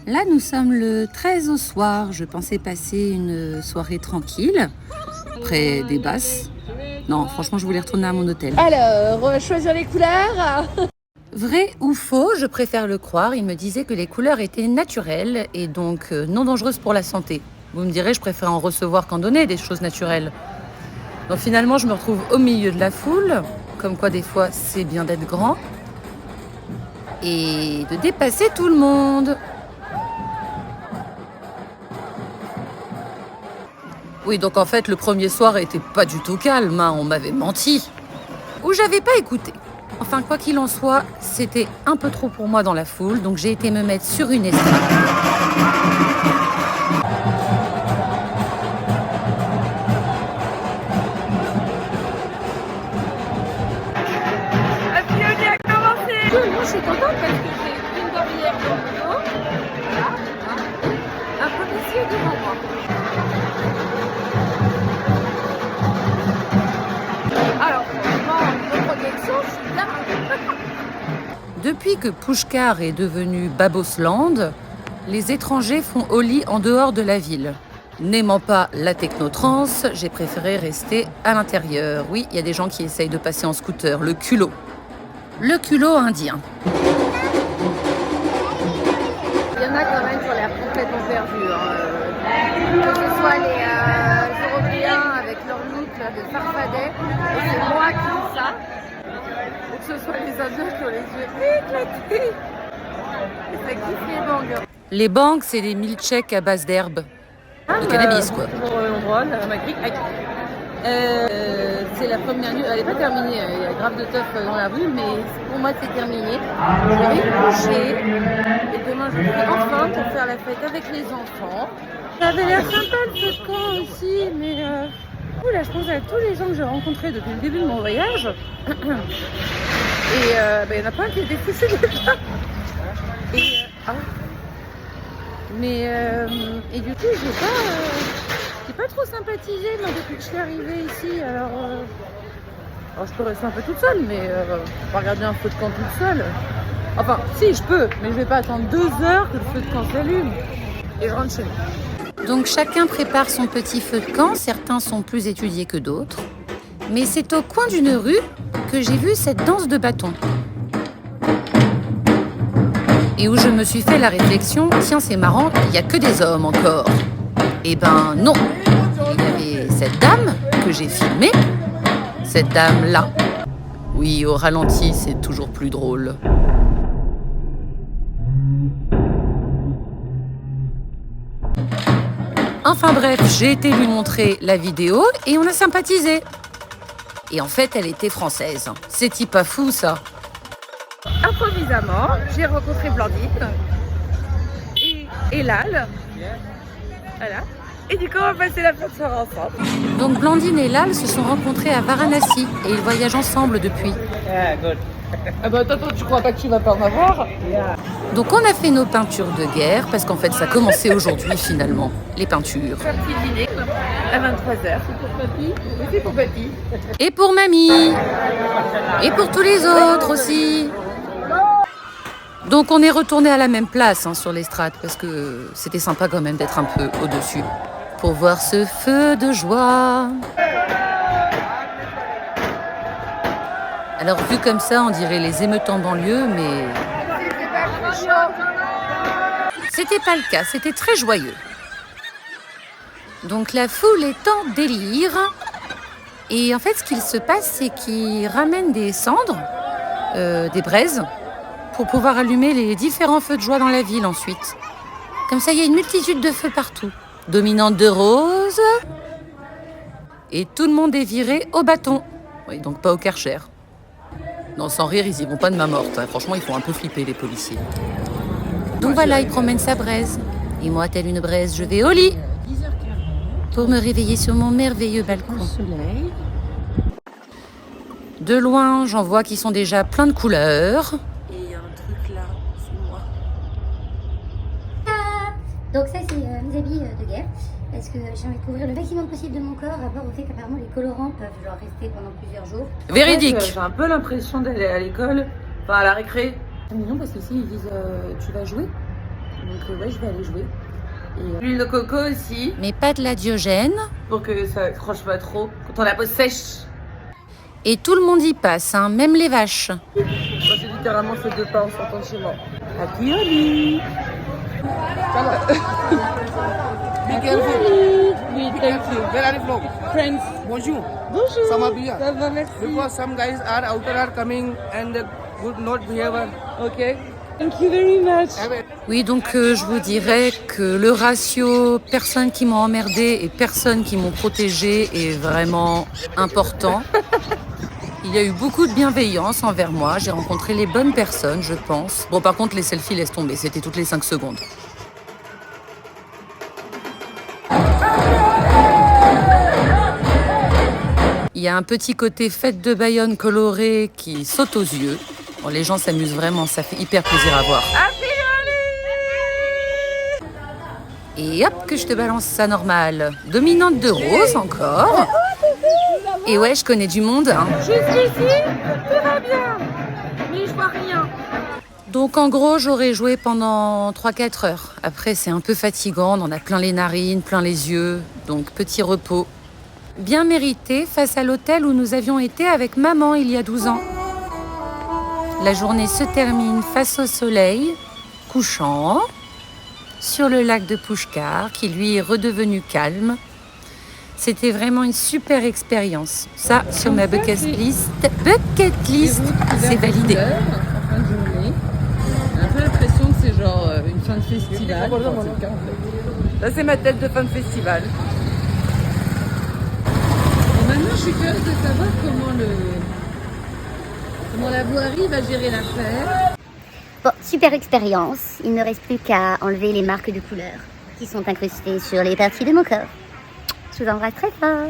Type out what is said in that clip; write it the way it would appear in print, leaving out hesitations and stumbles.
Là, nous sommes le 13 au soir. Je pensais passer une soirée tranquille, près des Basses. Non, franchement, je voulais retourner à mon hôtel. Alors, on va choisir les couleurs. Vrai ou faux, je préfère le croire. Il me disait que les couleurs étaient naturelles et donc non dangereuses pour la santé. Vous me direz, je préfère en recevoir qu'en donner des choses naturelles. Donc finalement, je me retrouve au milieu de la foule, comme quoi des fois, c'est bien d'être grand et de dépasser tout le monde. Oui, donc en fait, le premier soir était pas du tout calme, hein, on m'avait menti. Ou j'avais pas écouté. Enfin, quoi qu'il en soit, c'était un peu trop pour moi dans la foule, donc j'ai été me mettre sur une estrade. Moi, je suis contente parce que j'ai une barrière dans le dos. Là, un policier devant moi. Alors, en protection, je suis là. Depuis que Pushkar est devenu Babosland, les étrangers font holly en dehors de la ville. N'aimant pas la technotrance, j'ai préféré rester à l'intérieur. Oui, il y a des gens qui essayent de passer en scooter, le culot. Le culot indien. Il y en a quand même qui ont l'air complètement perdus. Que ce soit les Européens avec leur look là, de farfadet, et c'est moi qui dis ça. Ou que ce soit les Indiens qui ont les yeux éclatés. Et ça kiffe les bangs. Les bangs, c'est des milkshakes à base d'herbe. De cannabis, quoi. Pour Londres, à Madrid. C'est la première nuit, elle n'est pas terminée, il y a grave de teuf dans la rue, mais pour moi c'est terminé. Je vais me coucher et demain je serai enfin pour faire la fête avec les enfants. Ça avait l'air sympa le feu de camp aussi, mais là je pense à tous les gens que j'ai rencontrés depuis le début de mon voyage. Et il n'y en a pas un qui était foutu déjà. Et du coup j'ai pas trop sympathisé moi depuis que je suis arrivée ici. Alors je peux rester un peu toute seule, mais pas regarder un feu de camp toute seule. Enfin si je peux, mais je vais pas attendre 2 heures que le feu de camp s'allume. Et je rentre chez moi. Donc chacun prépare son petit feu de camp, certains sont plus étudiés que d'autres. Mais c'est au coin d'une rue que j'ai vu cette danse de bâton. Et où je me suis fait la réflexion, tiens c'est marrant, il n'y a que des hommes encore. Eh ben non, il y avait cette dame que j'ai filmée, cette dame-là. Oui, au ralenti, c'est toujours plus drôle. Enfin bref, j'ai été lui montrer la vidéo et on a sympathisé. Et en fait, elle était française. C'est-il pas fou, ça? Improvisamment, j'ai rencontré Blandine et Lal. Voilà. Et du coup, on va passer la fin de soirée ensemble. Donc Blandine et Lal se sont rencontrés à Varanasi et ils voyagent ensemble depuis. Yeah, good. Ah bah attends, tu crois pas que tu vas pas en avoir? Donc on a fait nos peintures de guerre parce qu'en fait ça commençait aujourd'hui finalement, les peintures. Un petit dîner à 23h. C'est pour papy? Oui, c'est pour papy. Et pour mamie. Et pour tous les autres aussi. Donc on est retourné à la même place sur l'estrade parce que c'était sympa quand même d'être un peu au-dessus pour voir ce feu de joie. Alors vu comme ça, on dirait les émeutes en banlieue, mais c'était pas le cas, c'était très joyeux. Donc la foule est en délire. Et en fait, ce qu'il se passe, c'est qu'ils ramènent des cendres, des braises, pour pouvoir allumer les différents feux de joie dans la ville ensuite. Comme ça, il y a une multitude de feux partout. Dominante de rose. Et tout le monde est viré au bâton. Oui, donc pas au Karcher. Non, sans rire, ils y vont pas de main morte. Franchement, ils font un peu flipper, les policiers. Donc voilà, il promène sa braise. Et moi, telle une braise, je vais au lit. Pour me réveiller sur mon merveilleux balcon. De loin, j'en vois qui sont déjà plein de couleurs. Et il y a un truc là, sous moi. Donc ça c'est mes habits de guerre, parce que j'ai envie de couvrir le maximum possible de mon corps, rapport au fait qu'apparemment les colorants peuvent genre rester pendant plusieurs jours. Véridique. En fait, j'ai un peu l'impression d'aller à l'école, enfin à la récré. C'est mignon parce qu'ici ils disent tu vas jouer. Donc ouais, je vais aller jouer. Et l'huile de coco aussi, Mais pas de la Diogène. pour que ça accroche pas trop quand on la pose sèche. Et tout le monde y passe, hein, même les vaches. Moi, c'est littéralement ces deux pas en sortant de chez moi. Akioli. Be careful. Oui, thank you. Where are you from? Friends. Bonjour. Bonjour. Ça va bien? Ça va, merci. Because some guys are outer are coming and the good not behavior. Ok. Thank you very much. Oui, donc je vous dirais que le ratio personnes qui m'ont emmerdé et personnes qui m'ont protégé est vraiment important. Il y a eu beaucoup de bienveillance envers moi. J'ai rencontré les bonnes personnes, je pense. Bon, par contre, les selfies, laisse tomber. C'était toutes les 5 secondes. Il y a un petit côté fête de Bayonne coloré qui saute aux yeux. Bon, les gens s'amusent vraiment, ça fait hyper plaisir à voir. Et hop, que je te balance ça normal. Dominante de rose encore. Et ouais, je connais du monde. Hein. Jusqu'ici, tout va bien. Mais je vois rien. Donc en gros, j'aurais joué pendant 3-4 heures. Après, c'est un peu fatigant, on en a plein les narines, plein les yeux. Donc petit repos. Bien mérité face à l'hôtel où nous avions été avec maman il y a 12 ans. La journée se termine face au soleil, couchant, sur le lac de Pushkar, qui lui est redevenu calme. C'était vraiment une super expérience. Ça, sur ma bucket list, c'est validé. En fin de journée. J'ai un peu l'impression que c'est genre une fin de festival. Là, c'est ma tête de fin de festival. Et maintenant, je suis curieuse de savoir comment la voirie va gérer l'affaire. Bon, super expérience. Il ne reste plus qu'à enlever les marques de couleur qui sont incrustées sur les parties de mon corps. Je vous embrasse très fort.